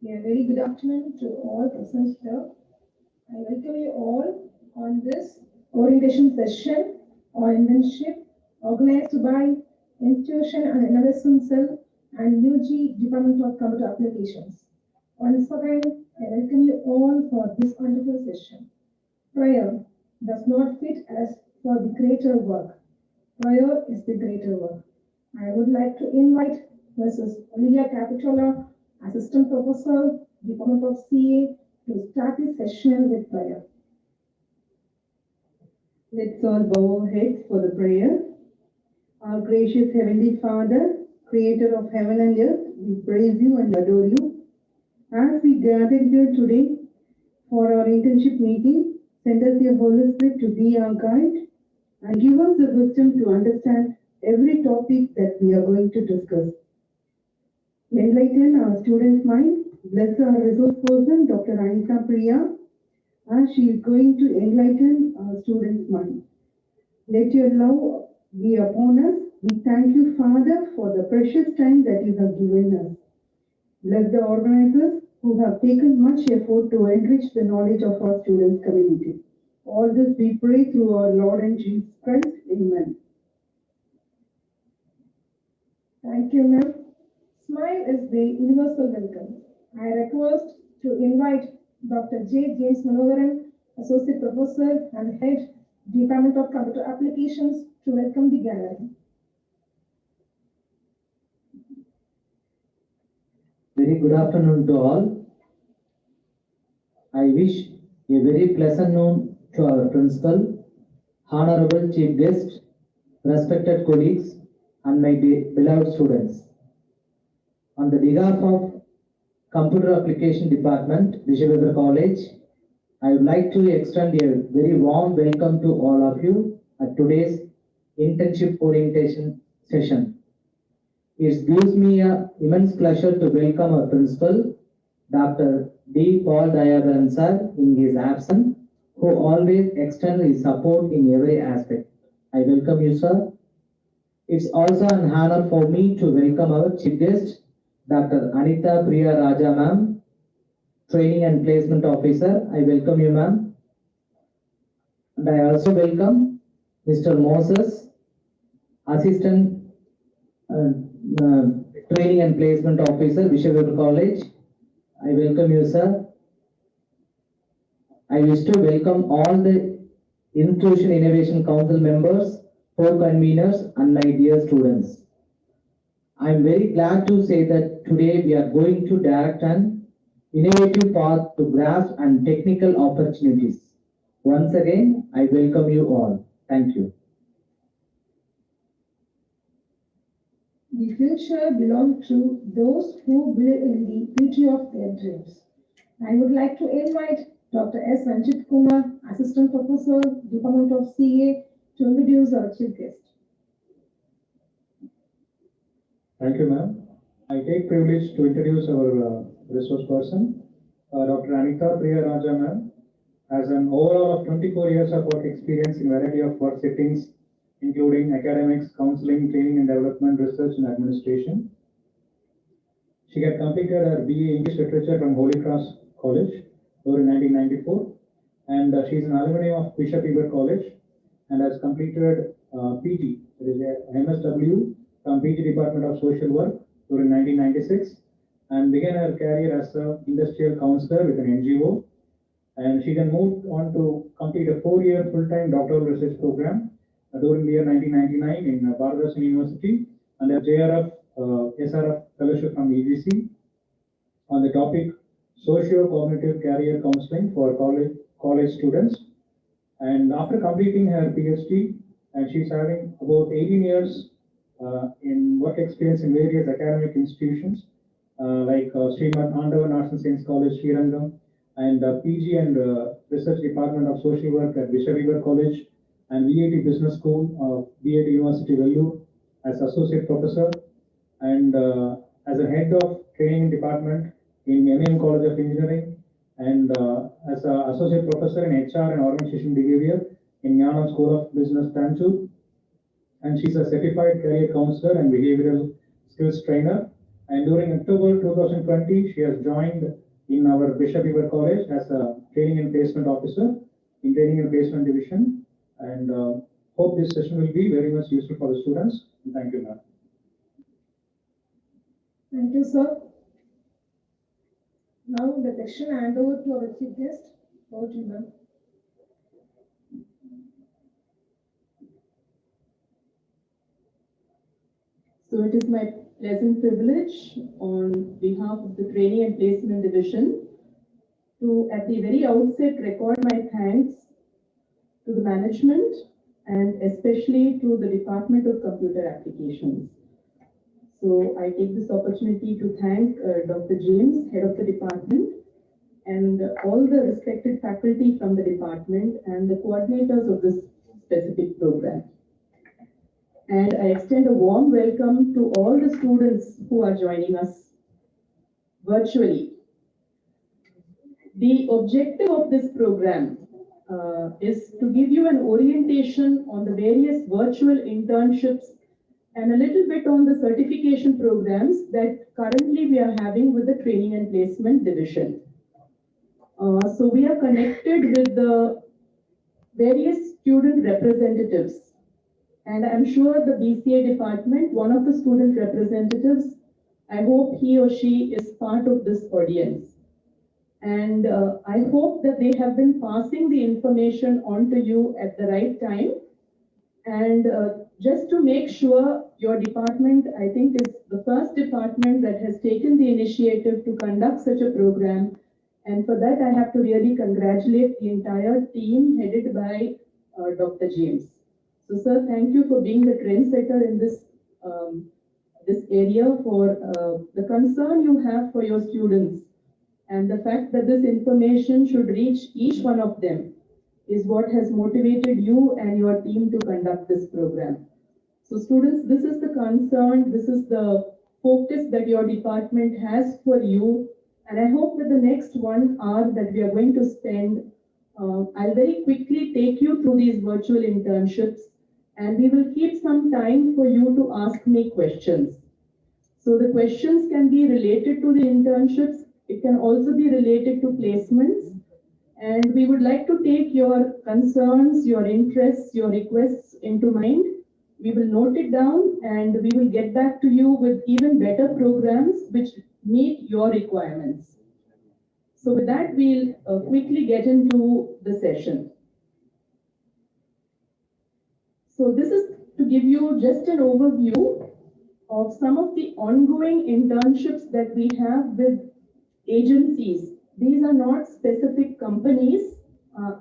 A very good afternoon to all present here. I welcome you all on this orientation session on internship organized by Institution and Innovation Cell and UG Department of Computer Applications. Once again, I welcome you all for this wonderful session. Prayer does not fit as for the greater work. Prayer is the greater work. I would like to invite Mrs. Olivia Capitola, Assistant Professor, Department of CA, to start the session with prayer. Let's all bow our heads for the prayer. Our gracious Heavenly Father, Creator of heaven and earth, we praise you and adore you. As we gathered here today for our internship meeting, send us your Holy Spirit to be our guide and give us the wisdom to understand every topic that we are going to discuss. Enlighten our students' mind. Bless our resource person, Dr. Anita Priya, as she is going to enlighten our students' mind. Let your love be upon us. We thank you, Father, for the precious time that you have given us. Bless the organizers who have taken much effort to enrich the knowledge of our students' community. All this we pray through our Lord and Jesus Christ. Amen. Thank you, ma'am. Smile is the universal welcome. I request to invite Dr. J. James Manoharan, Associate Professor and Head, Department of Computer Applications, to welcome the gallery. Very good afternoon to all. I wish a very pleasant noon to our principal, honorable chief guest, respected colleagues, and my beloved students. On the behalf of Computer Application Department, Vishavedra College, I would like to extend a very warm welcome to all of you at today's internship orientation session. It gives me an immense pleasure to welcome our principal, Dr. D. Paul Dayabaran sir, in his absence, who always extends his support in every aspect. I welcome you, sir. It's also an honor for me to welcome our chief guest, Dr. Anita Priya Raja ma'am, Training and Placement Officer. I welcome you, ma'am. And I also welcome Mr. Moses, Assistant Training and Placement Officer, Vishavedra College. I welcome you, sir. I wish to welcome all the Institution Innovation Council members, co-conveners, and my dear students. I am very glad to say that today we are going to direct an innovative path to grasp and technical opportunities. Once again, I welcome you all. Thank you. The future belongs to those who believe in the beauty of their dreams. I would like to invite Dr. S. Ranjit Kumar, Assistant Professor, Department of CA, to introduce our chief guest. Thank you, ma'am. I take privilege to introduce our resource person, Dr. Anita Priya Raja ma'am. Has an overall of 24 years of work experience in variety of work settings, including academics, counseling, training and development, research and administration. She had completed her BA English Literature from Holy Cross College in 1994, and she is an alumni of Bishop Heber College and has completed PG, that is a MSW from PG Department of Social Work in 1996, and began her career as an industrial counselor with an NGO. And she then moved on to complete a 4-year full-time doctoral research program during the year 1999 in Bharathasan University under JRF SRF Fellowship from EGC on the topic Socio-Cognitive Career Counseling for college students. And after completing her PhD, and she's having about 18 years in work experience in various academic institutions like Srimad Andavan Arts and Science College, Srirangam, and PG and Research Department of Social Work at Bishop Heber College and VAT Business School of VAT University Vellore as Associate Professor and as a Head of Training Department in MEM College of Engineering and as an Associate Professor in HR and Organization Behavior in Jnanam School of Business, Tanjore. And she's a Certified Career Counselor and Behavioral Skills Trainer. And during October 2020, she has joined in our Bishop Weber College as a training and placement officer in training and placement division. And hope this session will be very much useful for the students. Thank you, ma'am. Thank you, sir. Now the section hand over to our chief guest. Over to you, ma'am. So it is my pleasant privilege on behalf of the Training and Placement Division to, at the very outset, record my thanks to the management and especially to the Department of Computer Applications. So I take this opportunity to thank Dr. James, head of the department, and all the respected faculty from the department and the coordinators of this specific program. And I extend a warm welcome to all the students who are joining us virtually. The objective of this program is to give you an orientation on the various virtual internships and a little bit on the certification programs that currently we are having with the Training and Placement Division. So we are connected with the various student representatives. And I'm sure the BCA department, one of the student representatives, I hope he or she is part of this audience. And I hope that they have been passing the information on to you at the right time. And just to make sure, your department, I think, is the first department that has taken the initiative to conduct such a program. And for that, I have to really congratulate the entire team headed by Dr. James. So, sir, thank you for being the trendsetter in this area, for the concern you have for your students, and the fact that this information should reach each one of them is what has motivated you and your team to conduct this program. So, students, this is the concern, this is the focus that your department has for you, and I hope that the next 1 hour that we are going to spend, I'll very quickly take you through these virtual internships. And we will keep some time for you to ask me questions. So the questions can be related to the internships. It can also be related to placements. And we would like to take your concerns, your interests, your requests into mind. We will note it down and we will get back to you with even better programs which meet your requirements. So with that, we'll quickly get into the session. So this is to give you just an overview of some of the ongoing internships that we have with agencies. These are not specific companies.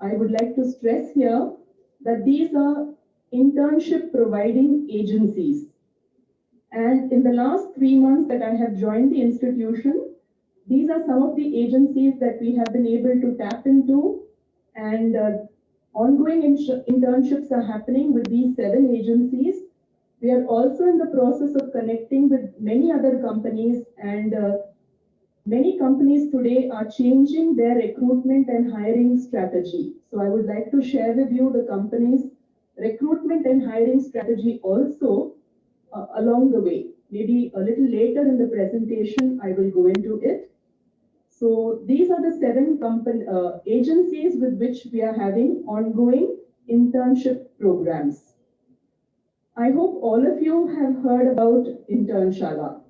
I would like to stress here that these are internship providing agencies. And in the last 3 months that I have joined the institution, these are some of the agencies that we have been able to tap into, and ongoing internships are happening with these 7 agencies. We are also in the process of connecting with many other companies, and many companies today are changing their recruitment and hiring strategy. So I would like to share with you the company's recruitment and hiring strategy also along the way. Maybe a little later in the presentation, I will go into it. So these are the 7 agencies with which we are having ongoing internship programs. I hope all of you have heard about Internshala.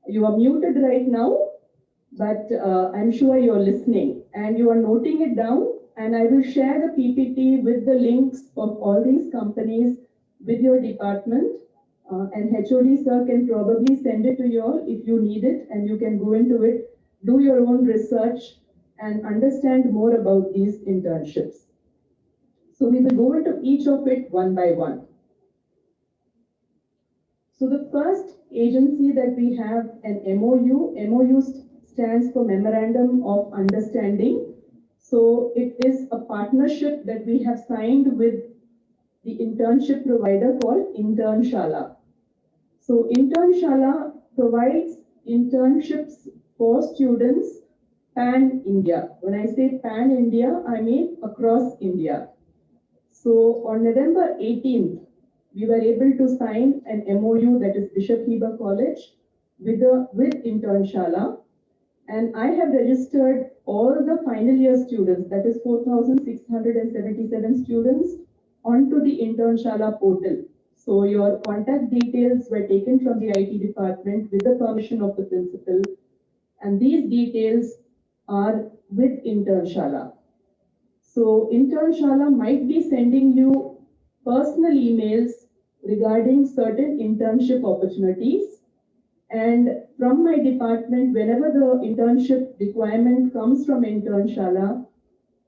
You are muted right now, but I'm sure you're listening and you are noting it down, and I will share the PPT with the links of all these companies with your department, and HOD sir can probably send it to you all if you need it, and you can go into it, do your own research and understand more about these internships. So we will go into each of it one by one. So the first agency that we have an MOU stands for Memorandum of Understanding. So it is a partnership that we have signed with the internship provider called Internshala. So Internshala provides internships for students pan-India. When I say pan-India, I mean across India. So on November 18th, we were able to sign an MOU, that is Bishop Weber College, with Internshala, and I have registered all the final year students, that is 4,677 students, onto the Internshala portal. So your contact details were taken from the IT department with the permission of the principal, and these details are with Internshala. So Internshala might be sending you personal emails regarding certain internship opportunities. And from my department, whenever the internship requirement comes from Internshala,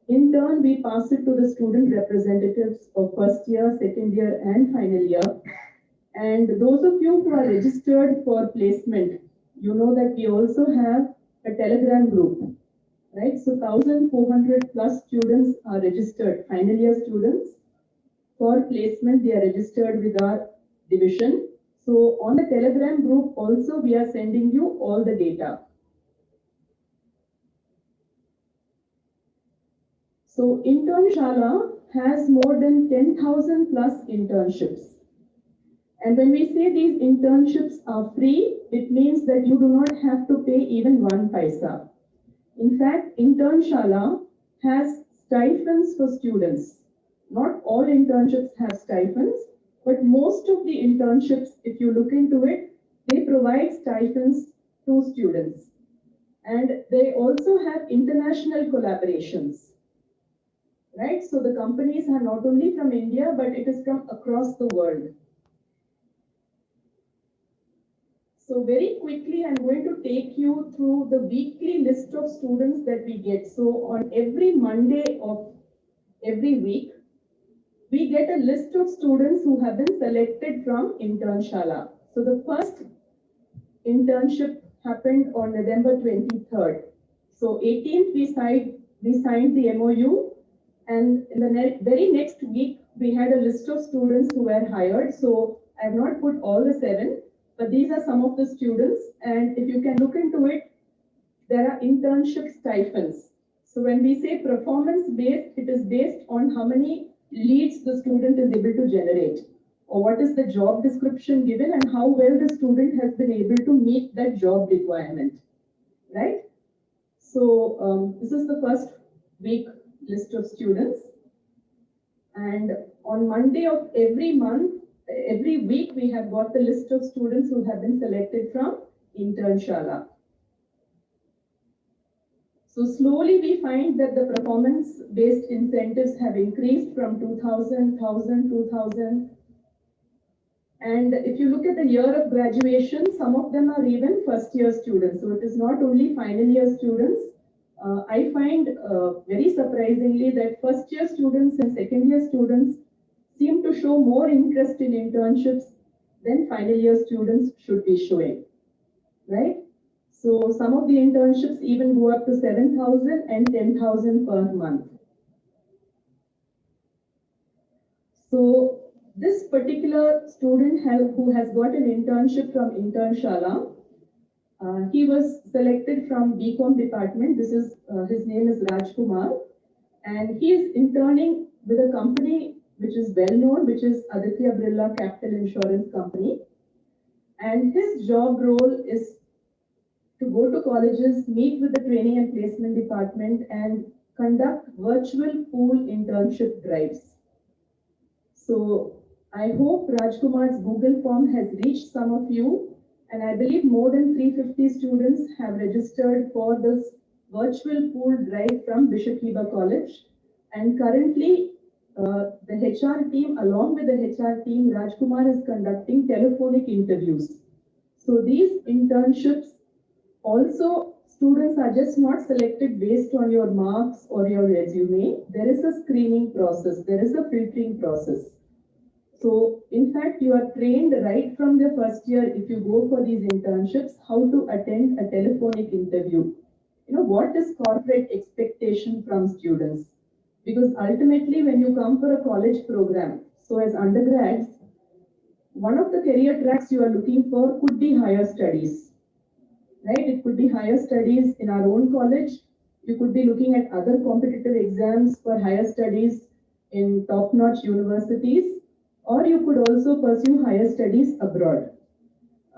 in turn, we pass it to the student representatives of first year, second year, and final year. And those of you who are registered for placement, you know that we also have a Telegram group, right? So 1,400 plus students are registered, final year students. For placement, they are registered with our division. So on the Telegram group also, we are sending you all the data. So Internshala has more than 10,000 plus internships. And when we say these internships are free, it means that you do not have to pay even 1 paisa. In fact, Internshala has stipends for students. Not all internships have stipends, but most of the internships, if you look into it, they provide stipends to students. And they also have international collaborations, right? So the companies are not only from India, but it is from across the world. So very quickly, I'm going to take you through the weekly list of students that we get. So on every Monday of every week, we get a list of students who have been selected from Internshala. So the first internship happened on November 23rd. So 18th, we signed the MOU, and in the very next week, we had a list of students who were hired. So I have not put all the 7, but these are some of the students. And if you can look into it, there are internship stipends. So when we say performance based, it is based on how many leads the student is able to generate, or what is the job description given and how well the student has been able to meet that job requirement, right? So this is the first week list of students. And on Monday of every month, every week, we have got the list of students who have been selected from Internshala. So slowly we find that the performance-based incentives have increased from 2,000, 1,000, 2,000. And if you look at the year of graduation, some of them are even first-year students. So it is not only final-year students. I find very surprisingly that first-year students and second-year students seem to show more interest in internships than final-year students should be showing, right? So some of the internships even go up to 7,000 and 10,000 per month. So this particular student who has got an internship from Internshala, he was selected from BCom department. This is his name is Rajkumar, and he is interning with a company which is well known, which is Aditya Birla Capital Insurance Company. And his job role is to go to colleges, meet with the training and placement department, and conduct virtual pool internship drives. So I hope Rajkumar's Google form has reached some of you, and I believe more than 350 students have registered for this virtual pool drive from Bishop Heba College. And currently, the HR team, along with the HR team, Rajkumar is conducting telephonic interviews. So these internships also, students are just not selected based on your marks or your resume. There is a screening process. There is a filtering process. So in fact, you are trained right from the first year, if you go for these internships, how to attend a telephonic interview. You know, what is corporate expectation from students? Because ultimately, when you come for a college program, so as undergrads, one of the career tracks you are looking for could be higher studies. Right? It could be higher studies in our own college. You could be looking at other competitive exams for higher studies in top-notch universities, or you could also pursue higher studies abroad.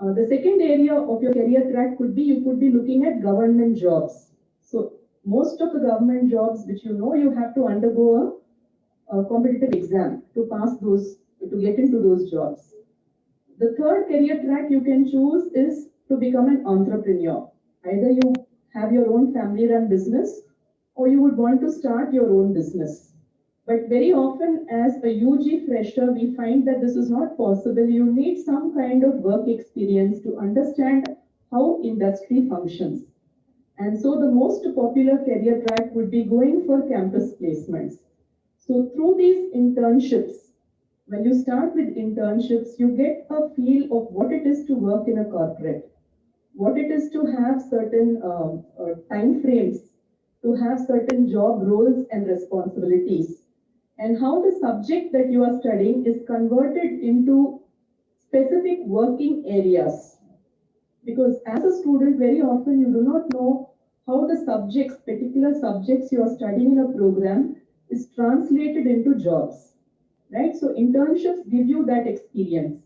The second area of your career track could be you could be looking at government jobs. So most of the government jobs which you have to undergo a competitive exam to pass those, to get into those jobs. The third career track you can choose is to become an entrepreneur. Either you have your own family run business or you would want to start your own business. But very often as a UG fresher, we find that this is not possible. You need some kind of work experience to understand how industry functions. And so the most popular career track would be going for campus placements. So through these internships, when you start with internships, you get a feel of what it is to work in a corporate, what it is to have certain time frames, to have certain job roles and responsibilities, and how the subject that you are studying is converted into specific working areas. Because as a student, very often you do not know how the subjects, particular subjects you are studying in a program is translated into jobs, right? So internships give you that experience.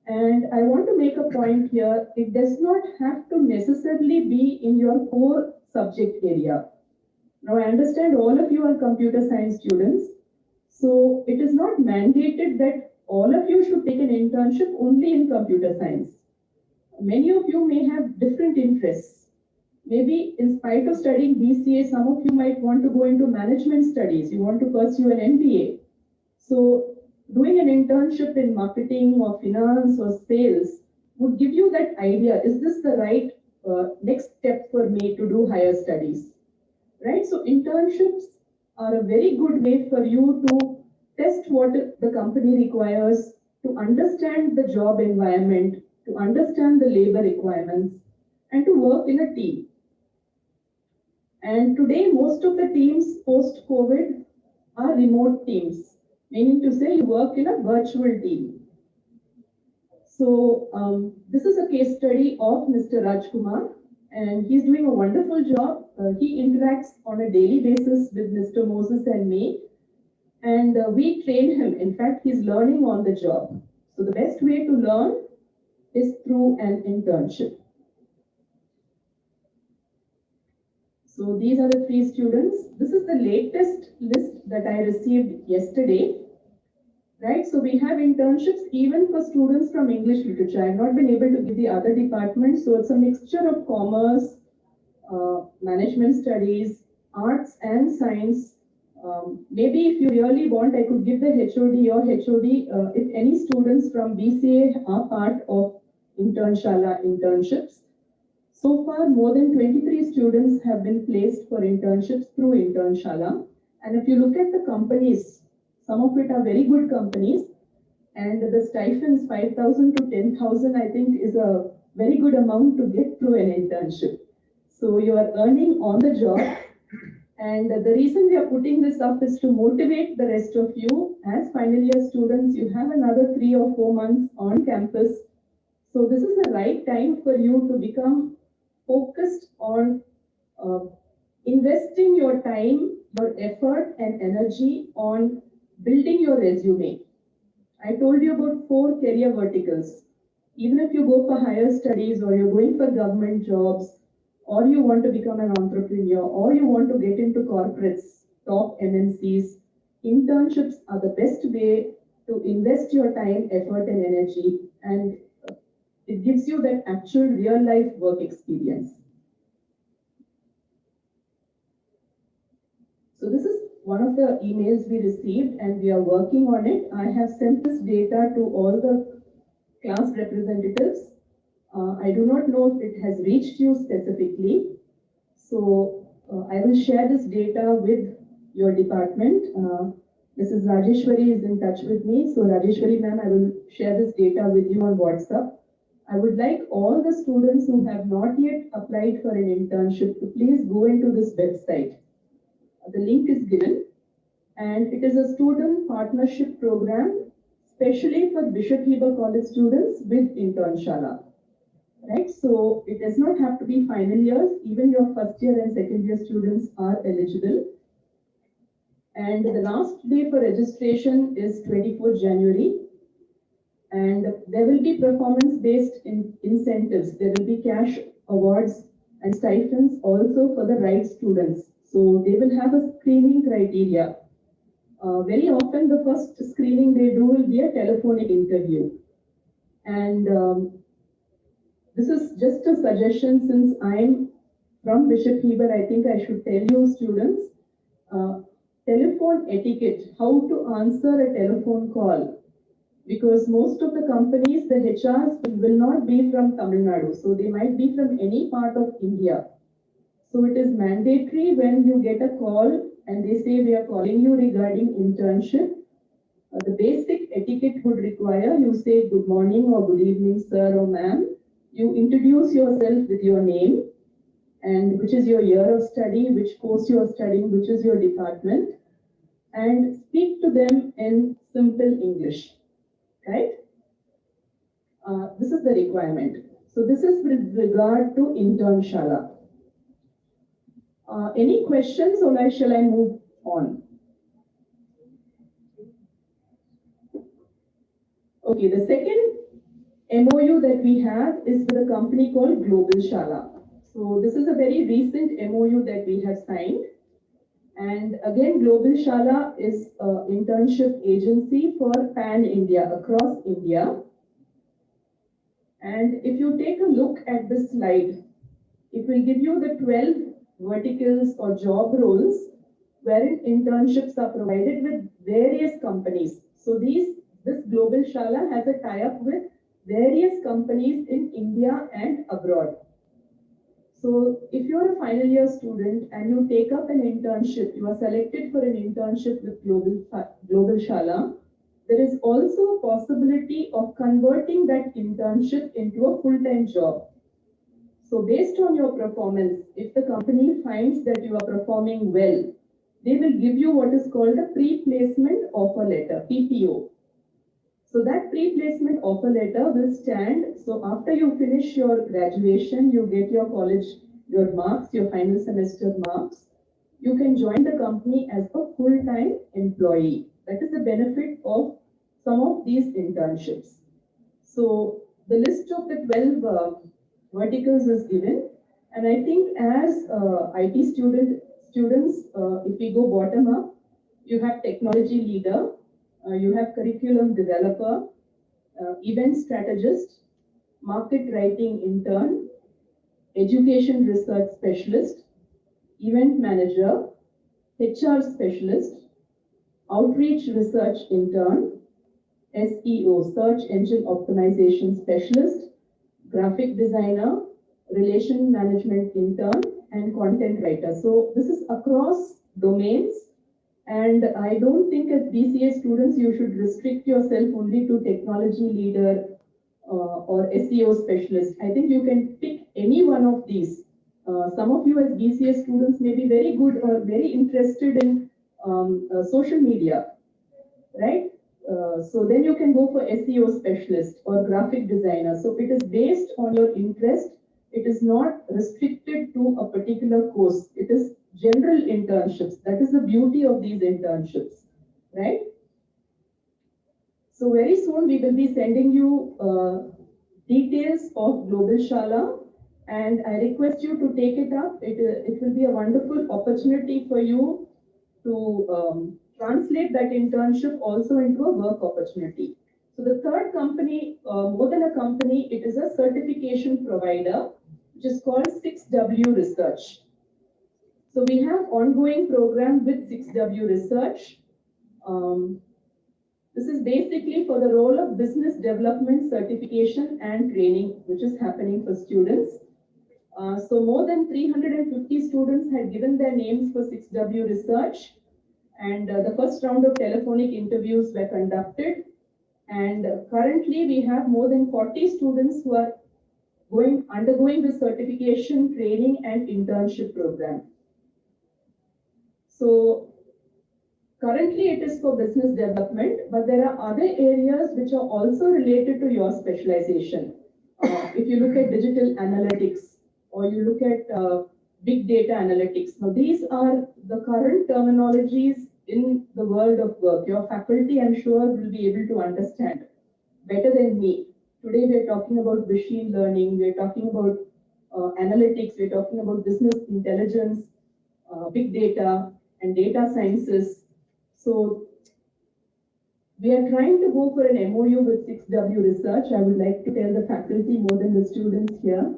And I want to make a point here, it does not have to necessarily be in your core subject area. Now I understand all of you are computer science students, so it is not mandated that all of you should take an internship only in computer science. Many of you may have different interests. Maybe in spite of studying BCA, some of you might want to go into management studies. You want to pursue an MBA. So doing an internship in marketing or finance or sales would give you that idea. Is this the right next step for me to do higher studies? Right? So internships are a very good way for you to test what the company requires, to understand the job environment, to understand the labor requirements, and to work in a team. And today, most of the teams post-COVID are remote teams, meaning to say you work in a virtual team. So this is a case study of Mr. Rajkumar, and he's doing a wonderful job. He interacts on a daily basis with Mr. Moses and me, and we train him. In fact, he's learning on the job. So the best way to learn is through an internship. So these are the 3 students. This is the latest list that I received yesterday. Right, so we have internships even for students from English literature. I have not been able to give the other departments, so it's a mixture of commerce, management studies, arts and science. Maybe if you really want, I could give the HOD or HOD if any students from BCA are part of Internshala internships. So far, more than 23 students have been placed for internships through Internshala. And if you look at the companies, some of it are very good companies, and the stipends 5,000 to 10,000, I think, is a very good amount to get through an internship. So you are earning on the job, and the reason we are putting this up is to motivate the rest of you. As final year students, you have another 3 or 4 months on campus. So this is the right time for you to become focused on investing your time, your effort and energy on building your resume. I told you about 4 career verticals. Even if you go for higher studies or you're going for government jobs, or you want to become an entrepreneur, or you want to get into corporates, top MNCs, internships are the best way to invest your time, effort and energy, and it gives you that actual real life work experience. So this is one of the emails we received and we are working on it. I have sent this data to all the class representatives. I do not know if it has reached you specifically. So I will share this data with your department. Mrs. Rajeshwari is in touch with me. So Rajeshwari ma'am, I will share this data with you on WhatsApp. I would like all the students who have not yet applied for an internship to please go into this website. The link is given, and it is a student partnership program, especially for Bishop Heber College students with Internshala. Right, so it does not have to be final years, even your first year and second year students are eligible. And the last day for registration is 24th January. And there will be performance-based incentives. There will be cash awards and stipends also for the right students. So they will have a screening criteria. Very often the first screening they do will be a telephonic interview. And this is just a suggestion, since I'm from Bishop Heber, I think I should tell you students, telephone etiquette, how to answer a telephone call. Because most of the companies, the HRs will not be from Tamil Nadu, so they might be from any part of India. So it is mandatory when you get a call and they say we are calling you regarding internship. The basic etiquette would require you say good morning or good evening, sir or ma'am. You introduce yourself with your name and which is your year of study, which course you are studying, which is your department, and speak to them in simple English. Right? This is the requirement. So this is with regard to internshala. Any questions, or shall I move on? Okay, the second MOU that we have is with a company called Global Shala. So this is a very recent MOU that we have signed. And again, Global Shala is an internship agency for pan-India, across India. And if you take a look at this slide, it will give you the 12 verticals or job roles wherein internships are provided with various companies. So this Global Shala has a tie-up with various companies in India and abroad. So if you're a final year student and you take up an internship, you are selected for an internship with Global Shala, there is also a possibility of converting that internship into a full-time job. So based on your performance, if the company finds that you are performing well, they will give you what is called a pre-placement offer letter, PPO. So that pre-placement offer letter will stand. So after you finish your graduation, you get your college, your marks, your final semester marks, you can join the company as a full-time employee. That is the benefit of some of these internships. So the list of the 12 verticals is given. And I think as IT students, if we go bottom up, you have technology leader, you have curriculum developer, event strategist, market writing intern, education research specialist, event manager, HR specialist, outreach research intern, SEO, search engine optimization specialist, graphic designer, relation management intern, and content writer. So this is across domains. And I don't think as BCA students, you should restrict yourself only to technology leader or SEO specialist. I think you can pick any one of these. Some of you as BCA students may be very good or very interested in social media, right? So then you can go for SEO specialist or graphic designer. So it is based on your interest. It is not restricted to a particular course. It is general internships. That is the beauty of these internships, right? So very soon we will be sending you details of Global Shala, and I request you to take it up. It will be a wonderful opportunity for you to translate that internship also into a work opportunity. So the third company, more than a company, it is a certification provider, which is called 6W Research. So we have ongoing program with 6W Research. This is basically for the role of business development certification and training, which is happening for students. So more than 350 students had given their names for 6W Research, and the first round of telephonic interviews were conducted. And currently we have more than 40 students who are undergoing the certification, training, and internship program. So currently it is for business development, but there are other areas which are also related to your specialization. If you look at digital analytics, or you look at big data analytics. Now these are the current terminologies in the world of work. Your faculty, I'm sure, will be able to understand. better than me. Today we're talking about machine learning, we're talking about analytics, we're talking about business intelligence, big data, and data sciences. So we are trying to go for an MOU with 6W Research. I would like to tell the faculty more than the students here.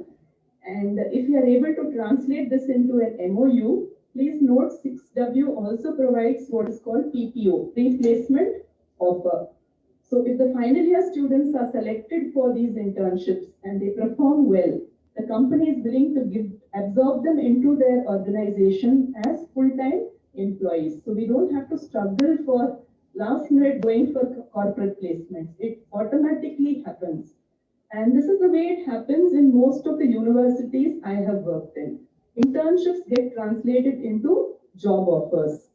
And if you are able to translate this into an MOU, please note 6W also provides what is called PPO, pre-placement offer. So if the final year students are selected for these internships and they perform well, the company is willing to absorb them into their organization as full-time employees. So we don't have to struggle for last minute going for corporate placements. It automatically happens. And this is the way it happens in most of the universities I have worked in. Internships get translated into job offers.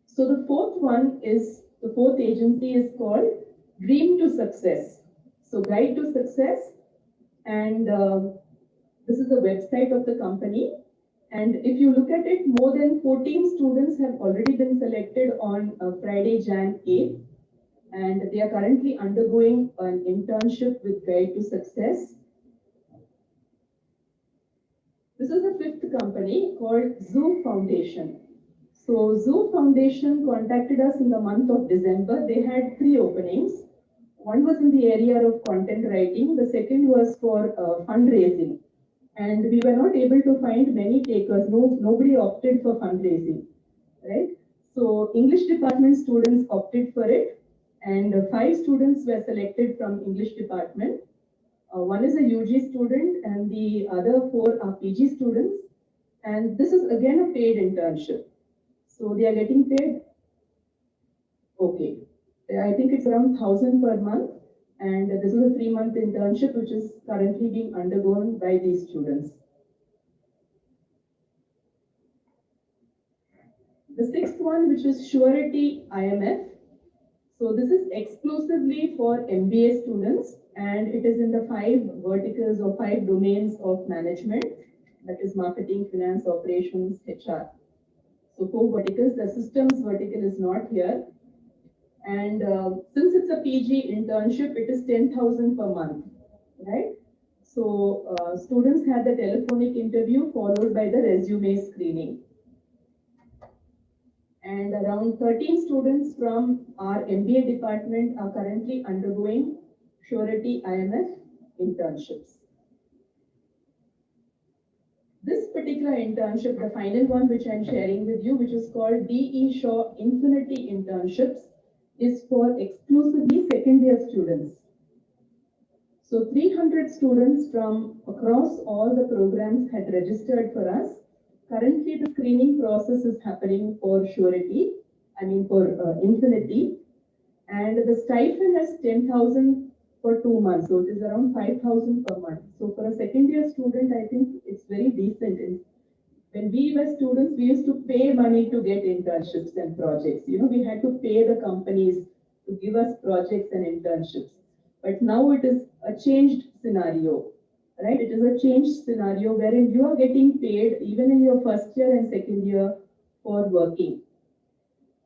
So the fourth agency is called Dream to Success. So Guide to Success, and this is the website of the company. And if you look at it, more than 14 students have already been selected on Friday, Jan 8th, and they are currently undergoing an internship with Guide to Success. This is the fifth company called Zoo Foundation. So Zoo Foundation contacted us in the month of December. They had 3 openings. One was in the area of content writing. The second was for fundraising. And we were not able to find many takers. Nobody opted for fundraising, right? So English department students opted for it. And 5 students were selected from English department. One is a UG student and the other 4 are PG students. And this is again a paid internship. So they are getting paid, okay. I think it's around 1,000 per month. And this is a 3-month internship, which is currently being undergone by these students. The 6th one, which is Surety IMF. So this is exclusively for MBA students, and it is in the 5 verticals or 5 domains of management, that is marketing, finance, operations, HR. So 4 verticals. The systems vertical is not here. And since it's a PG internship, it is 10,000 per month, right? So students had the telephonic interview followed by the resume screening. And around 13 students from our MBA department are currently undergoing Surety IMF internships. This particular internship, the final one which I'm sharing with you, which is called DE Shaw Infinity Internships, is for exclusively second year students. So 300 students from across all the programs had registered for us. Currently, the screening process is happening for Surety, for Infinity, and the stipend is 10,000 for 2 months, so it is around 5,000 per month. So for a second year student, I think it's very decent. And when we were students, we used to pay money to get internships and projects. We had to pay the companies to give us projects and internships. But now it is a changed scenario. Right? It is a changed scenario wherein you are getting paid even in your first year and second year for working.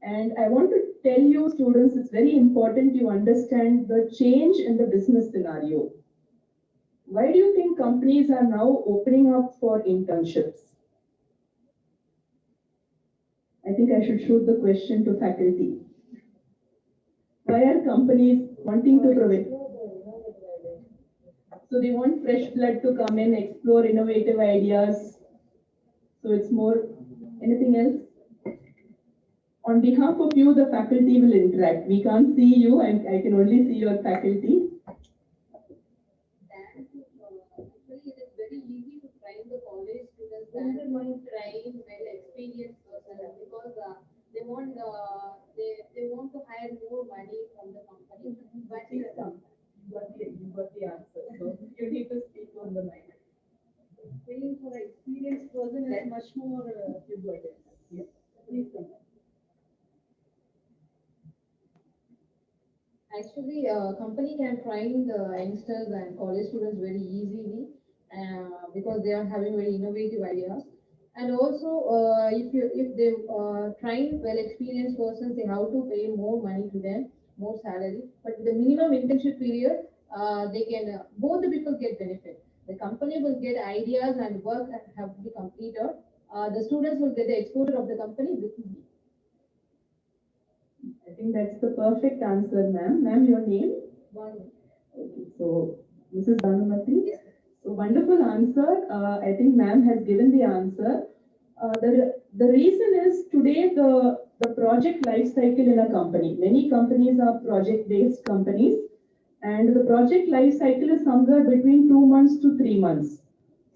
And I want to tell you, students, it's very important you understand the change in the business scenario. Why do you think companies are now opening up for internships? I think I should shoot the question to faculty. Why are companies wanting to provide? So they want fresh blood to come in, explore innovative ideas. So it's more, anything else? On behalf of you, the faculty will interact. We can't see you, and I can only see your faculty. Actually, it is very easy to train the college students than to train well experienced persons because they want to hire more money from the company. But You got the answer. So you need to speak on the mic. paying for an experienced person is much more You got it. Yeah. Please come. Actually, a company can train the youngsters and college students very easily because they are having very innovative ideas. And also, if they train well experienced persons, they have to pay more money to them more salary. But with the minimum internship period, they can both the people get benefit. The company will get ideas and work that have to be completed. The students will get the exposure of the company with me. I think that's the perfect answer, ma'am. Ma'am, your name? One. Okay, so Mrs. Banumati? Yes. So wonderful answer. I think ma'am has given the answer. The reason is today the project life cycle in a company. Many companies are project-based companies, and the project life cycle is somewhere between 2 months to 3 months.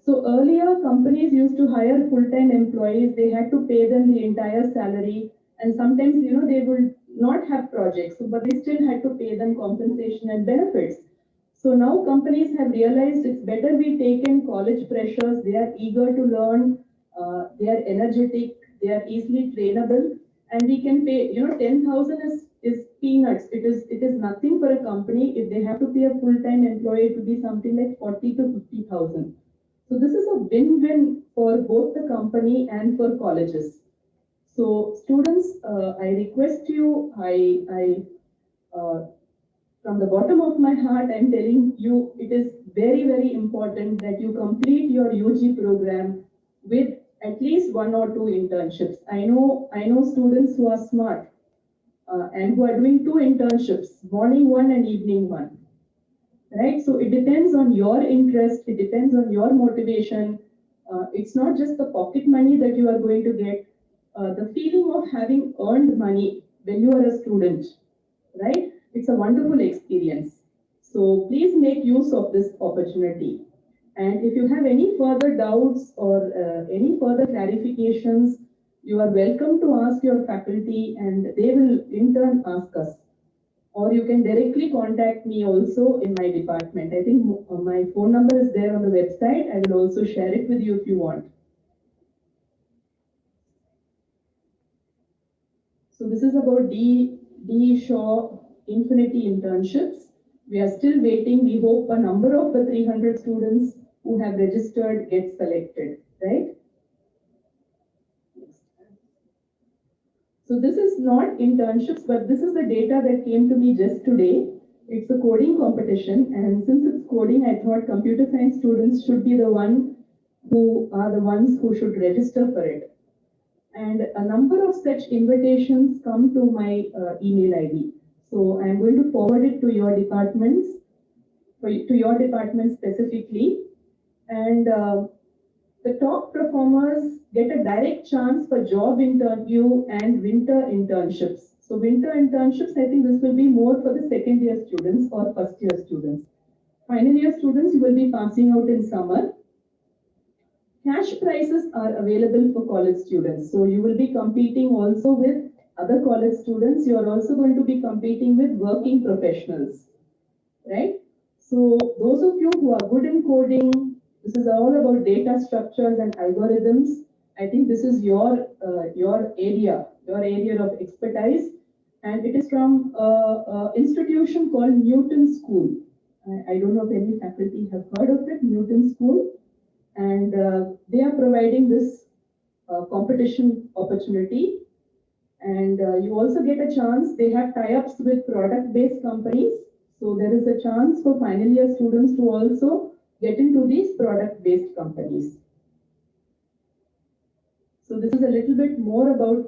So earlier, companies used to hire full-time employees. They had to pay them the entire salary, and sometimes they would not have projects, but they still had to pay them compensation and benefits. So now companies have realized it's better we take in college freshers. They are eager to learn, they are energetic, they are easily trainable, and we can pay. 10,000 is peanuts. It is nothing for a company if they have to pay a full-time employee to be something like 40 to 50,000. So this is a win-win for both the company and for colleges. So students, I request you, from the bottom of my heart, I'm telling you, it is very, very important that you complete your UG program with at least 1 or 2 internships. I know students who are smart and who are doing 2 internships, morning one and evening one. Right? So it depends on your interest, it depends on your motivation. It's not just the pocket money that you are going to get, the feeling of having earned money when you are a student, right? It's a wonderful experience. So please make use of this opportunity. And if you have any further doubts or any further clarifications, you are welcome to ask your faculty and they will in turn ask us. Or you can directly contact me also in my department. I think my phone number is there on the website. I will also share it with you if you want. So this is about D. Shaw Infinity internships. We are still waiting. We hope a number of the 300 students who have registered get selected, right? So this is not internships, but this is the data that came to me just today. It's a coding competition, and since it's coding, I thought computer science students should be the ones who should register for it. And a number of such invitations come to my email ID. So I'm going to forward it to your departments, to your department specifically. And the top performers get a direct chance for job interview and winter internships. So winter internships, I think this will be more for the second year students or first year students. Final year students, you will be passing out in summer. Cash prizes are available for college students. So you will be competing also with other college students. You are also going to be competing with working professionals, right? So those of you who are good in coding, this is all about data structures and algorithms. I think this is your area of expertise, and it is from an institution called Newton School. I don't know if any faculty have heard of it, Newton School, and they are providing this competition opportunity. And you also get a chance. They have tie-ups with product-based companies, so there is a chance for final year students to also get into these product-based companies. So this is a little bit more about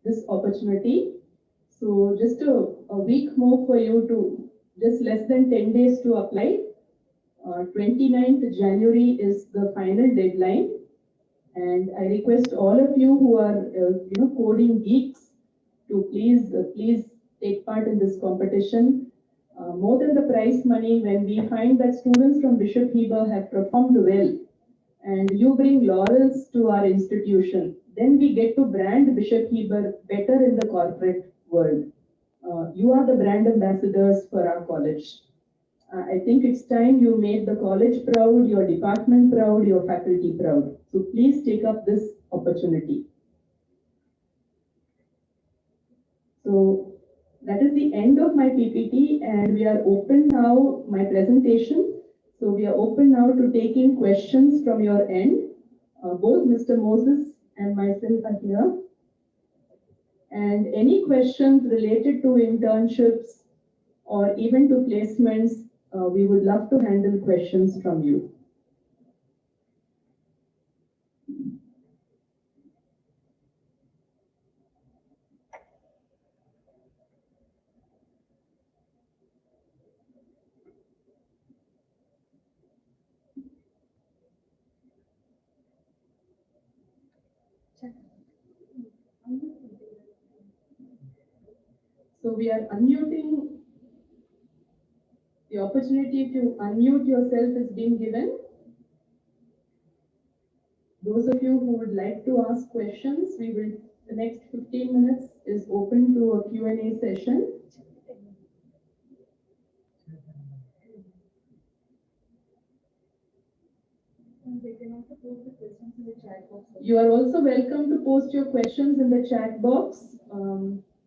this opportunity. So just a week more for you to, just less than 10 days to apply. 29th January is the final deadline. And I request all of you who are, coding geeks to please take part in this competition. More than the prize money, when we find that students from Bishop Heber have performed well and you bring laurels to our institution, then we get to brand Bishop Heber better in the corporate world. You are the brand ambassadors for our college. I think it's time you made the college proud, your department proud, your faculty proud. So please take up this opportunity. So that is the end of my PPT, and we are open now, my presentation. So we are open now to taking questions from your end. Both Mr. Moses and myself are here. And any questions related to internships or even to placements, we would love to handle questions from you. So we are unmuting. The opportunity to unmute yourself is being given. Those of you who would like to ask questions, the next 15 minutes is open to a Q&A session. They can also post the questions in the chat box. You are also welcome to post your questions in the chat box.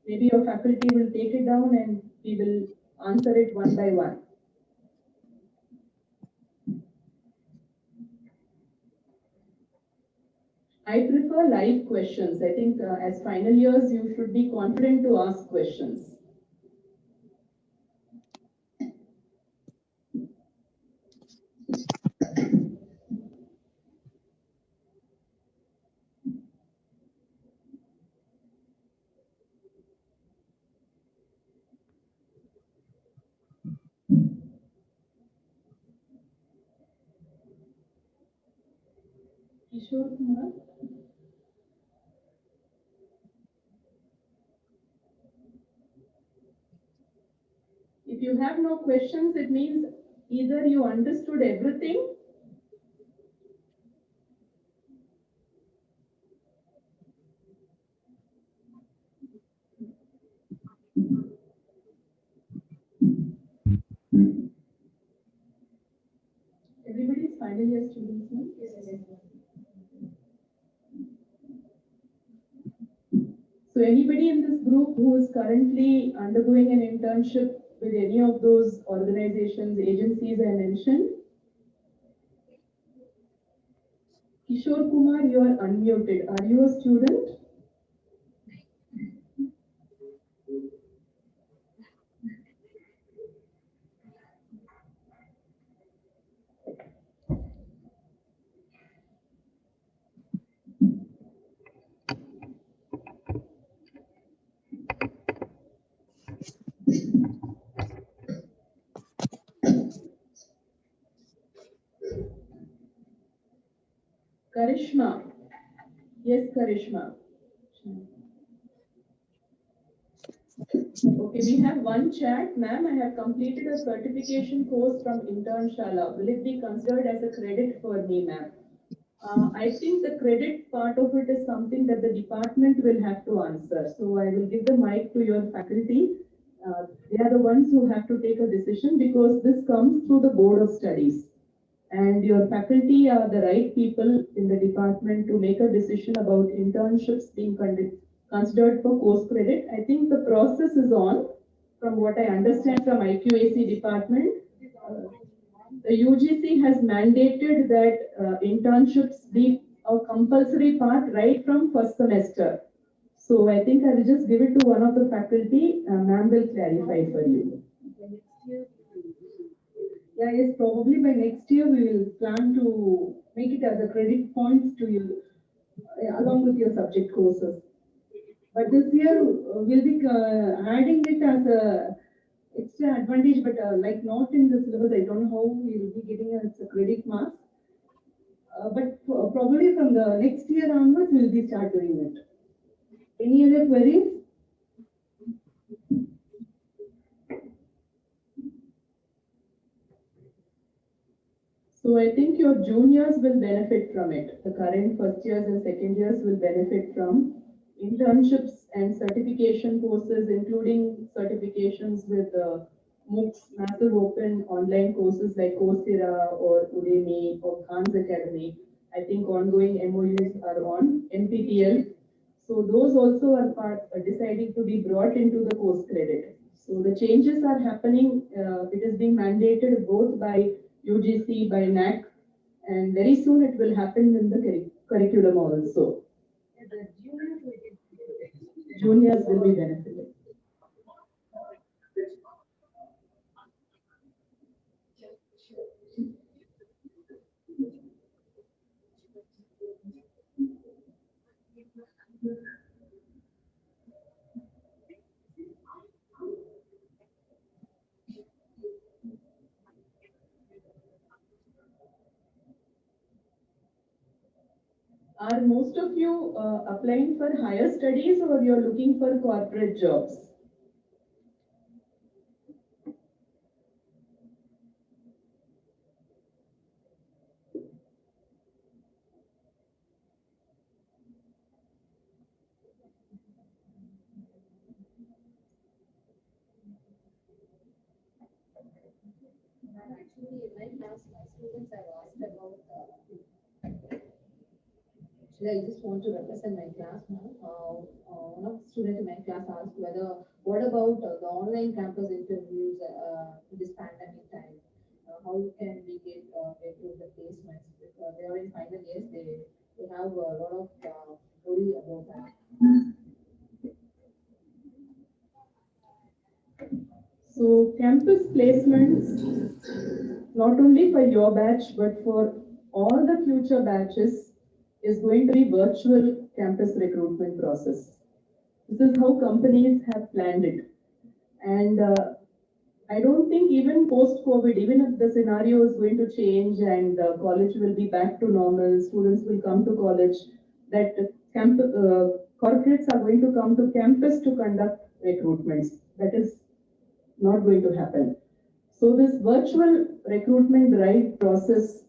Maybe your faculty will take it down and we will answer it one by one. I prefer live questions. I think as final years, you should be confident to ask questions. Kishore Kumar. If you have no questions, it means either you understood everything everybody is final year students, no? Yes. So anybody in this group who is currently undergoing an internship with any of those organizations, agencies I mentioned? Kishore Kumar, you are unmuted. Are you a student? Karishma. Yes, Karishma. Okay, we have one chat. Ma'am, I have completed a certification course from Internshala. Will it be considered as a credit for me, ma'am? I think the credit part of it is something that the department will have to answer. So I will give the mic to your faculty. They are the ones who have to take a decision because this comes through the Board of Studies. And your faculty are the right people in the department to make a decision about internships being considered for course credit. I think the process is on, from what I understand from IQAC department. The UGC has mandated that internships be a compulsory part right from first semester. So I think I will just give it to one of the faculty. Ma'am will clarify for you. Yeah, yes, probably by next year we will plan to make it as a credit points to you along with your subject courses. But this year we'll be adding it as a extra advantage, but like not in the syllabus. I don't know how we will be getting as a credit marks. But probably from the next year onwards we'll be start doing it. Any other queries? So I think your juniors will benefit from it. The current first years and second years will benefit from internships and certification courses, including certifications with MOOCs, massive open online courses like Coursera or Udemy or Khan's Academy. I think ongoing MOUs are on NPTEL. So those also are deciding to be brought into the course credit. So the changes are happening. It is being mandated both by UGC, by NAC, and very soon it will happen in the curriculum also. juniors will be benefited. Are most of you applying for higher studies or you're looking for corporate jobs? Actually, in my class, my students have asked about, actually, I just want to represent my class now. One of the students in my class asked what about the online campus interviews this pandemic time? How can we get to the placements? Because they are in final years, they have a lot of worry about that. So campus placements, not only for your batch, but for all the future batches, is going to be virtual campus recruitment process. This is how companies have planned it. And I don't think even post-COVID, even if the scenario is going to change and college will be back to normal, students will come to college, that corporates are going to come to campus to conduct recruitments. That is not going to happen. So this virtual recruitment drive process,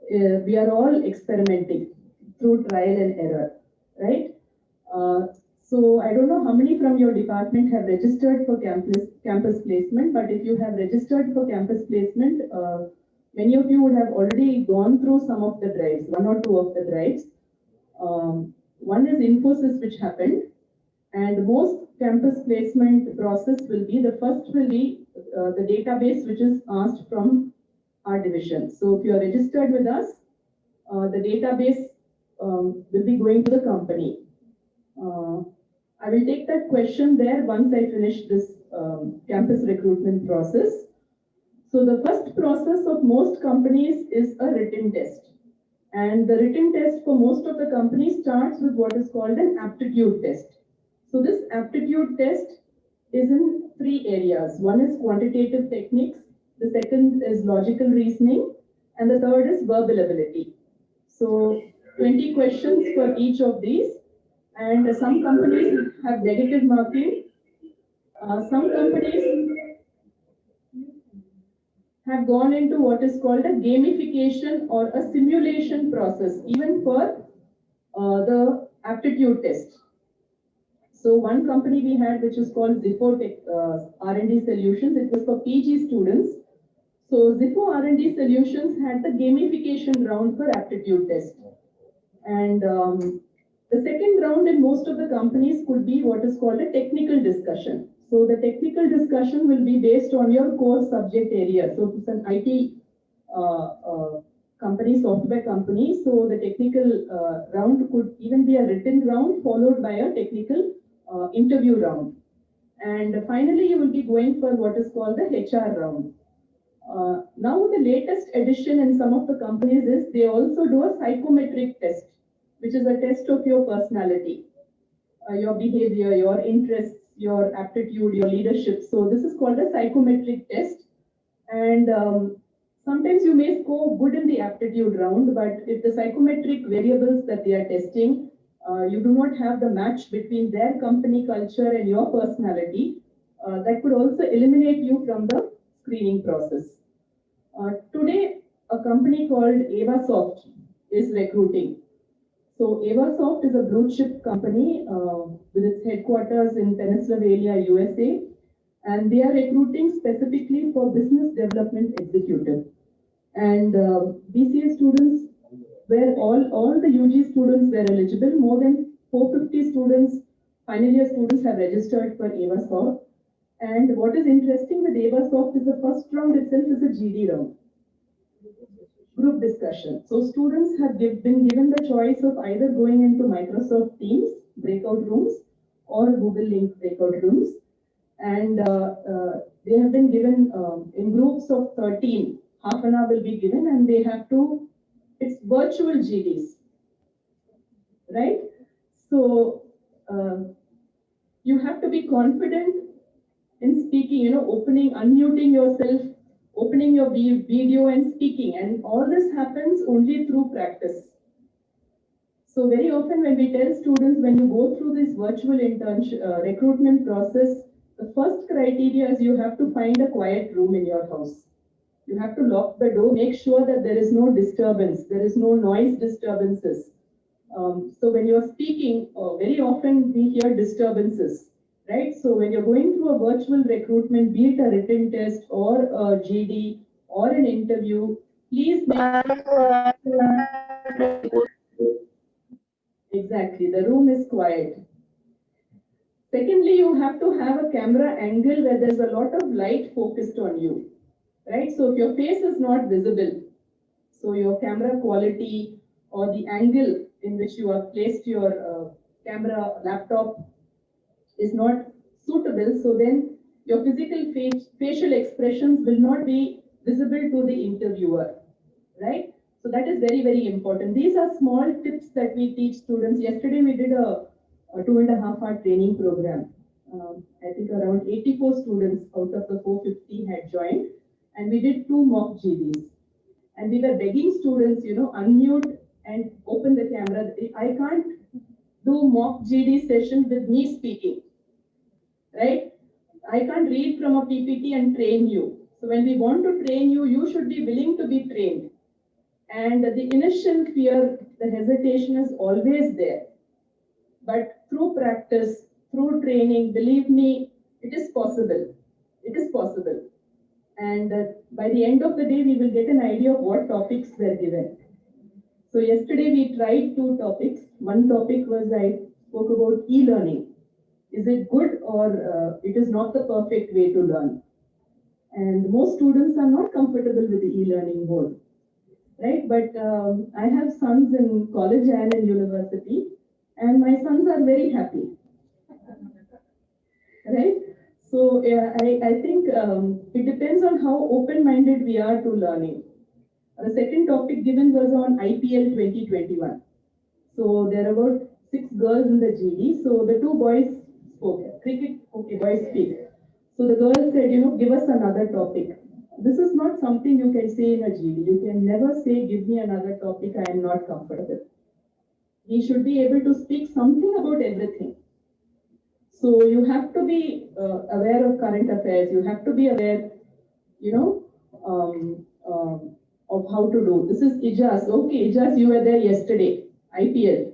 we are all experimenting through trial and error, right? So I don't know how many from your department have registered for campus placement, but if you have registered for campus placement, many of you would have already gone through some of the drives, one or two of the drives. One is Infosys, which happened, and most campus placement process will be, the first will be the database which is asked from our division. So if you are registered with us, the database will be going to the company. I will take that question there once I finish this campus recruitment process. So the first process of most companies is a written test. And the written test for most of the companies starts with what is called an aptitude test. So this aptitude test is in three areas. One is quantitative techniques, the second is logical reasoning, and the third is verbal ability. So 20 questions for each of these, and some companies have negative marking. Some companies have gone into what is called a gamification or a simulation process, even for the aptitude test. So one company we had, which is called Zippo Tech, R&D Solutions, it was for PG students. So Zippo R&D Solutions had the gamification round for aptitude test. And the second round in most of the companies could be what is called a technical discussion. So the technical discussion will be based on your core subject area. So it's an IT company, software company. So the technical round could even be a written round followed by a technical interview round. And finally, you will be going for what is called the HR round. Now the latest addition in some of the companies is they also do a psychometric test, which is a test of your personality, your behavior, your interests, your aptitude, your leadership. So this is called a psychometric test. And sometimes you may score good in the aptitude round, but if the psychometric variables that they are testing, you do not have the match between their company culture and your personality, that could also eliminate you from the screening process. Today, a company called Avasoft is recruiting. So Avasoft is a blue chip company with its headquarters in Pennsylvania, USA, and they are recruiting specifically for business development executive. And BCA students, where all the UG students were eligible, more than 450 students, final year students have registered for Avasoft. And what is interesting with Avasoft is the first round itself is a GD round, group discussion. So students have been given the choice of either going into Microsoft Teams, breakout rooms, or Google Link breakout rooms. And they have been given in groups of 13. Half an hour will be given, and they have to, it's virtual GDs, right? So you have to be confident in speaking, opening, unmuting yourself, opening your video and speaking. And all this happens only through practice. So very often when we tell students, when you go through this virtual internship recruitment process, the first criteria is you have to find a quiet room in your house. You have to lock the door, make sure that there is no disturbance, there is no noise disturbances. So when you're speaking, very often we hear disturbances, right? So when you're going through a virtual recruitment, be it a written test or a GD or an interview, please make exactly, the room is quiet. Secondly, you have to have a camera angle where there's a lot of light focused on you, right? So if your face is not visible, so your camera quality or the angle in which you have placed your camera laptop is not suitable, so then your physical facial expressions will not be visible to the interviewer, right? So that is very, very important. These are small tips that we teach students. Yesterday we did a 2.5 hour training program. I think around 84 students out of the 450 had joined, and we did 2 mock GDs. And we were begging students, unmute and open the camera. I can't do mock GD session with me speaking, right? I can't read from a PPT and train you. So when we want to train you, you should be willing to be trained. And the initial fear, the hesitation is always there. But through practice, through training, believe me, it is possible. It is possible. And by the end of the day, we will get an idea of what topics were given. So yesterday we tried 2 topics. One topic was I spoke about e-learning. Is it good or it is not the perfect way to learn? And most students are not comfortable with the e-learning mode, right? But I have sons in college and in university, and my sons are very happy, right? So I think it depends on how open-minded we are to learning. The second topic given was on IPL 2021. So there are about 6 girls in the GD. So the 2 boys spoke. Cricket, okay, boys speak. So the girl said, give us another topic. This is not something you can say in a GD. You can never say, give me another topic, I am not comfortable. We should be able to speak something about everything. So you have to be aware of current affairs. You have to be aware, of how to do. This is Ijaz. Okay, Ijaz, you were there yesterday, IPL.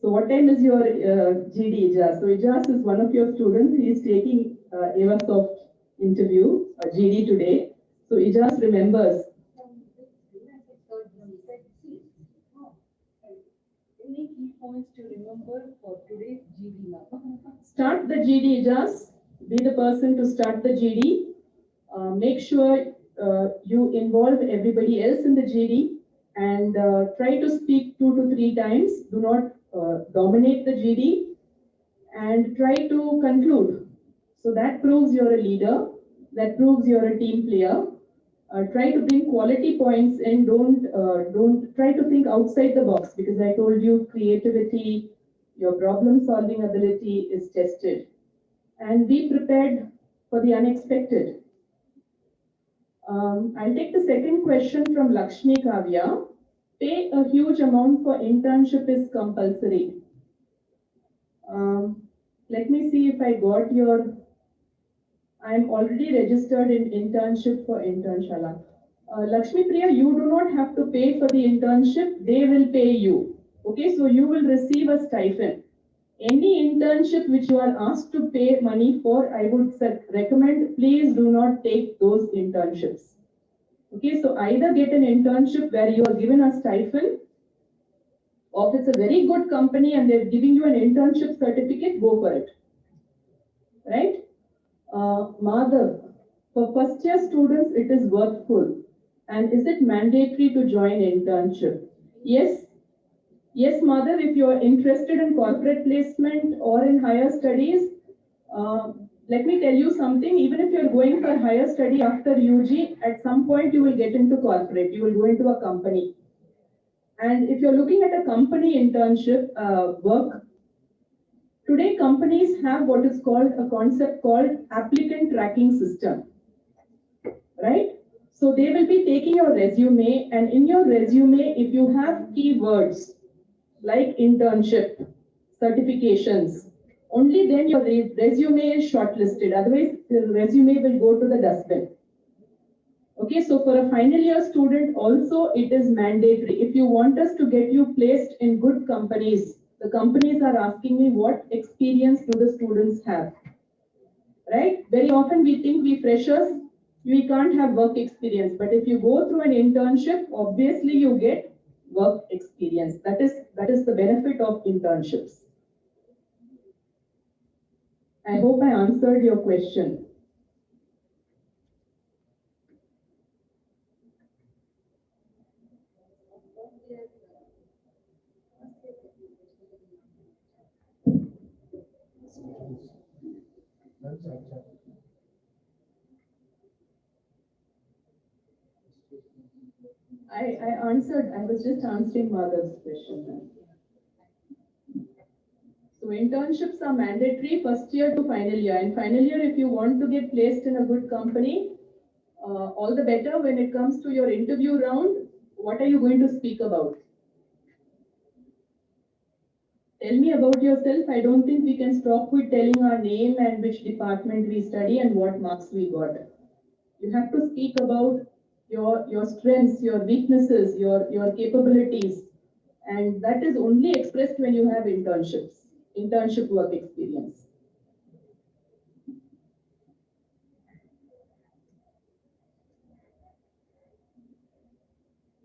So what time is your GD, Ijaz? So Ijaz is one of your students. He is taking Avasoft interview, GD today. So Ijaz remembers. Any key points to remember for today's GD now? Start the GD, Ijaz. Be the person to start the GD. Make sure you involve everybody else in the GD and try to speak 2 to 3 times. Do not dominate the GD and try to conclude. So that proves you're a leader. That proves you're a team player. Try to bring quality points and don't try to think outside the box, because I told you creativity, your problem solving ability is tested. And be prepared for the unexpected. I'll take the second question from Lakshmi Kavya. Pay a huge amount for internship is compulsory. Let me see if I got your. I'm already registered in internship for Internshala. Lakshmi Priya, you do not have to pay for the internship. They will pay you. Okay, so you will receive a stipend. Any internship which you are asked to pay money for, I would recommend, please do not take those internships. Okay, so either get an internship where you are given a stipend, or if it's a very good company and they're giving you an internship certificate, go for it. Right? Madhav, for first year students, it is worthful. And is it mandatory to join internship? Yes, Yes, mother, if you are interested in corporate placement or in higher studies, uh, let me tell you something. Even if you're going for higher study after UG, at some point you will get into corporate. You will go into a company. And if you're looking at a company internship work, today companies have what is called a concept called applicant tracking system, right? So they will be taking your resume, and in your resume, if you have keywords like internship, certifications, only then your resume is shortlisted. Otherwise, the resume will go to the dustbin. Okay, so for a final year student also, it is mandatory. If you want us to get you placed in good companies, the companies are asking me what experience do the students have, right? Very often we think we freshers, we can't have work experience, but if you go through an internship, obviously you get work experience. That is the benefit of internships. I hope I answered your question. I answered, I was just answering Madhav's question. So internships are mandatory first year to final year. And final year, if you want to get placed in a good company, all the better. When it comes to your interview round, what are you going to speak about? Tell me about yourself. I don't think we can stop with telling our name and which department we study and what marks we got. You have to speak about your strengths, your weaknesses, your capabilities. And that is only expressed when you have internships, internship work experience.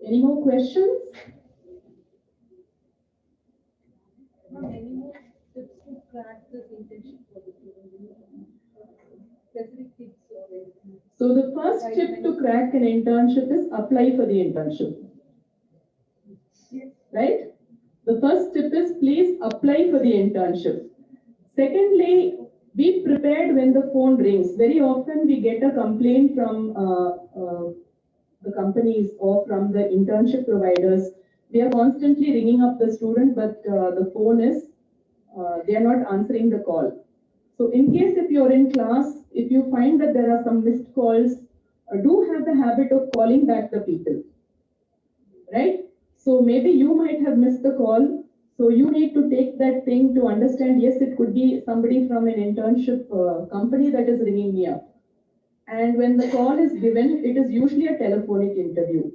Any more questions? Any more tips to crack this internship for the students? Specific tips or anything? So the first tip to crack an internship is apply for the internship. Right? The first tip is please apply for the internship. Secondly, be prepared when the phone rings. Very often we get a complaint from the companies or from the internship providers. They are constantly ringing up the student, but the phone is, they are not answering the call. So in case if you're in class, if you find that there are some missed calls, do have the habit of calling back the people, right? So maybe you might have missed the call. So you need to take that thing to understand, yes, it could be somebody from an internship company that is ringing me up. And when the call is given, it is usually a telephonic interview.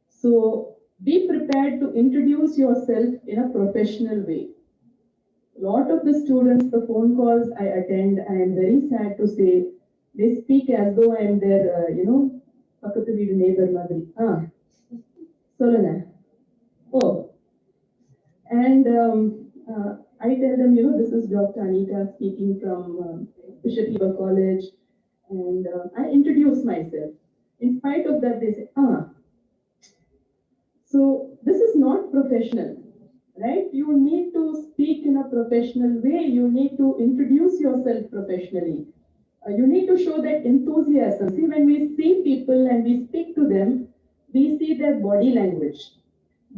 So be prepared to introduce yourself in a professional way. A lot of the students, the phone calls I attend, I am very sad to say, they speak as though I am their, பக்கத்து வீடு neighbor மாதிரி. சொல்லுங்க. Oh, and I tell them, this is Dr. Anita speaking from Bishop Eva College, and I introduce myself. In spite of that, they say, So this is not professional, right? You need to speak in a professional way. You need to introduce yourself professionally. You need to show that enthusiasm. See, when we see people and we speak to them, we see their body language.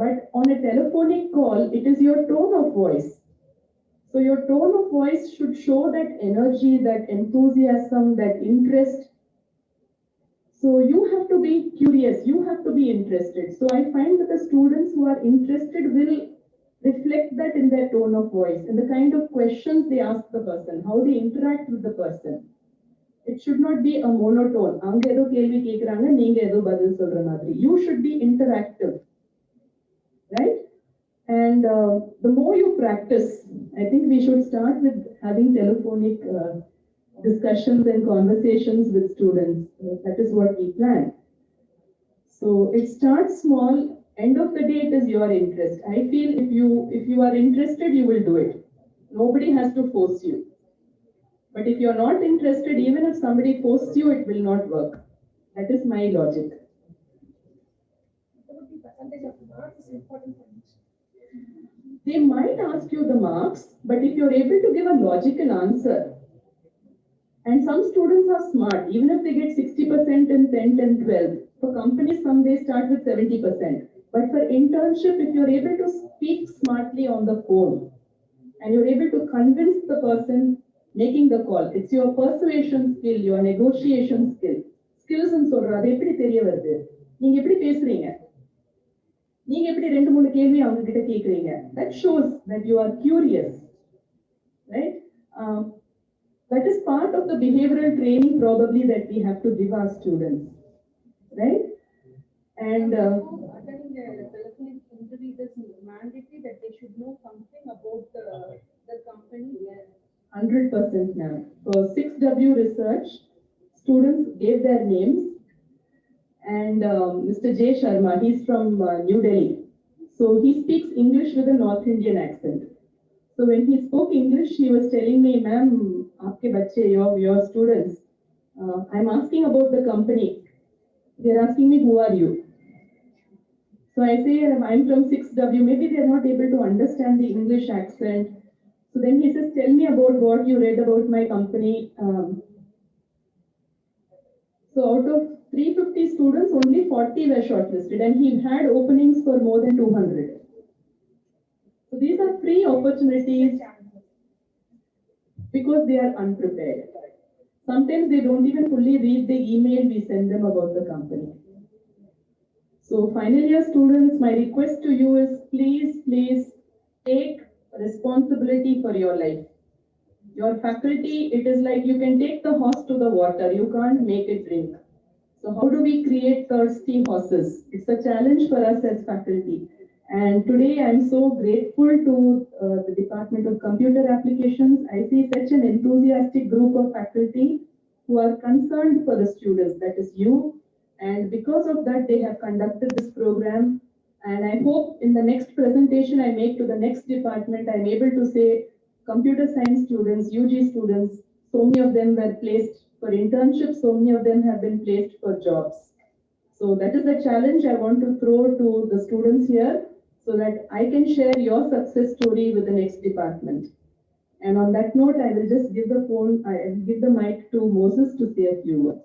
But on a telephonic call, it is your tone of voice. So your tone of voice should show that energy, that enthusiasm, that interest. So you have to be curious, you have to be interested. So I find that the students who are interested will reflect that in their tone of voice, in the kind of questions they ask the person, how they interact with the person. It should not be a monotone. அவங்க ஏதோ கேள்வி கேட்கறாங்க, நீங்க ஏதோ பதில் சொல்ற மாதிரி. You should be interactive, right? And the more you practice, I think we should start with having telephonic discussions and conversations with students. That is what we plan. So it starts small. End of the day, it is your interest. I feel if you are interested, you will do it. Nobody has to force you. But if you're not interested, even if somebody forces you, it will not work. That is my logic. What would be percentage of marks is important for each? They might ask you the marks, but if you're able to give a logical answer, and some students are smart, even if they get 60% in 10th and 12th, for companies, some they start with 70%. But for internship, if you're able to speak smartly on the phone, and you're able to convince the person making the call, it's your persuasion skill, your negotiation skill. Skills and சொல்றது அது எப்படி தெரிய வருது? நீங்க எப்படி பேசுறீங்க? நீங்க எப்படி ரெண்டு மூணு கேள்வி அவங்க கிட்ட கேக்குறீங்க? That shows that you are curious, right? That is part of the behavioral training probably that we have to give our students, right? And Attending the telephonic interview, it is mandatory that they should know something about the company. Yes. 100% now. For 6W research, students gave their names, and Mr. J. Sharma, he's from New Delhi. So he speaks English with a North Indian accent. So when he spoke English, he was telling me, ma'am, aapke bache, your students, I'm asking about the company. They're asking me, who are you? So I say, I'm from 6W. Maybe they're not able to understand the English accent. So then he says, tell me about what you read about my company. So out of 350 students, only 40 were shortlisted, and he had openings for more than 200. So these are free opportunities because they are unprepared. Sometimes they don't even fully read the email we send them about the company. So final year students, my request to you is please take responsibility for your life. Your faculty, it is like you can take the horse to the water, you can't make it drink. So how do we create thirsty horses? It's a challenge for us as faculty. And today I'm so grateful to the Department of Computer Applications. I see such an enthusiastic group of faculty who are concerned for the students, that is you. And because of that, they have conducted this program. And I hope in the next presentation I make to the next department, I'm able to say computer science students, UG students, so many of them were placed for internships, so many of them have been placed for jobs. So that is the challenge I want to throw to the students here so that I can share your success story with the next department. And on that note, I will just give the mic to Moses to say a few words.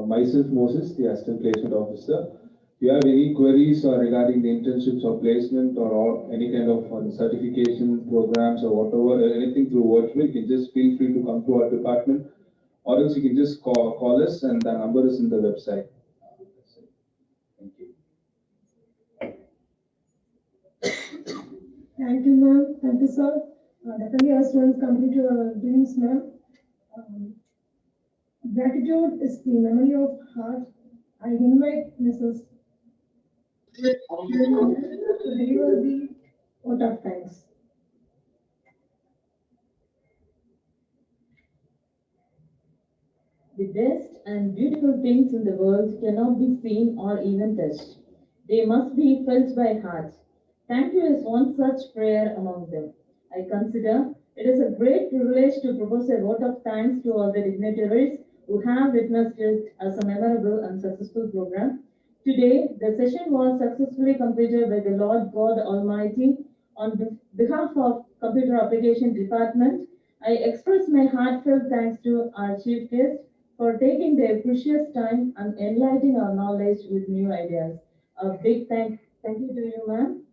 Myself, Moses, the Assistant Placement Officer. If you have any queries regarding the internships or placement or any kind of certification programs or whatever, anything through virtual, you can just feel free to come to our department, or else you can just call us, and the number is in the website. Thank you. Thank you, ma'am. Thank you, sir. Definitely our students complete your dreams, ma'am. Gratitude is the memory of heart. I invite Mrs. to deliver the vote of thanks. The best and beautiful things in the world cannot be seen or even touched. They must be felt by heart. Thank you is one such prayer among them. I consider it is a great privilege to propose a vote of thanks to all the dignitaries who have witnessed it as a memorable and successful program. Today, the session was successfully completed by the Lord God Almighty. On behalf of Computer Application Department, I express my heartfelt thanks to our chief guest for taking their precious time and enlightening our knowledge with new ideas. A big thank you to you, ma'am,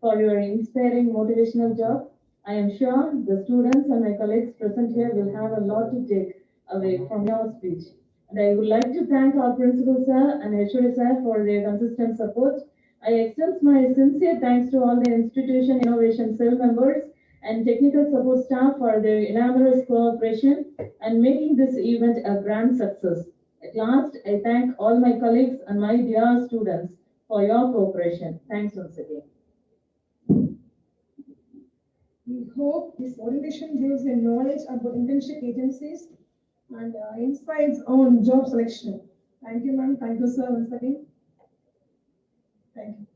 for your inspiring motivational job. I am sure the students and my colleagues present here will have a lot to take away from your speech. And I would like to thank our principal sir and HOD sir for their consistent support. I extend my sincere thanks to all the institution innovation cell members and technical support staff for their enormous cooperation and making this event a grand success. At last, I thank all my colleagues and my dear students for your cooperation. Thanks once again. We hope this orientation gives a knowledge about internship agencies and inspires on job selection. Thank you, ma'am. Thank you, sir, once again. Thank you.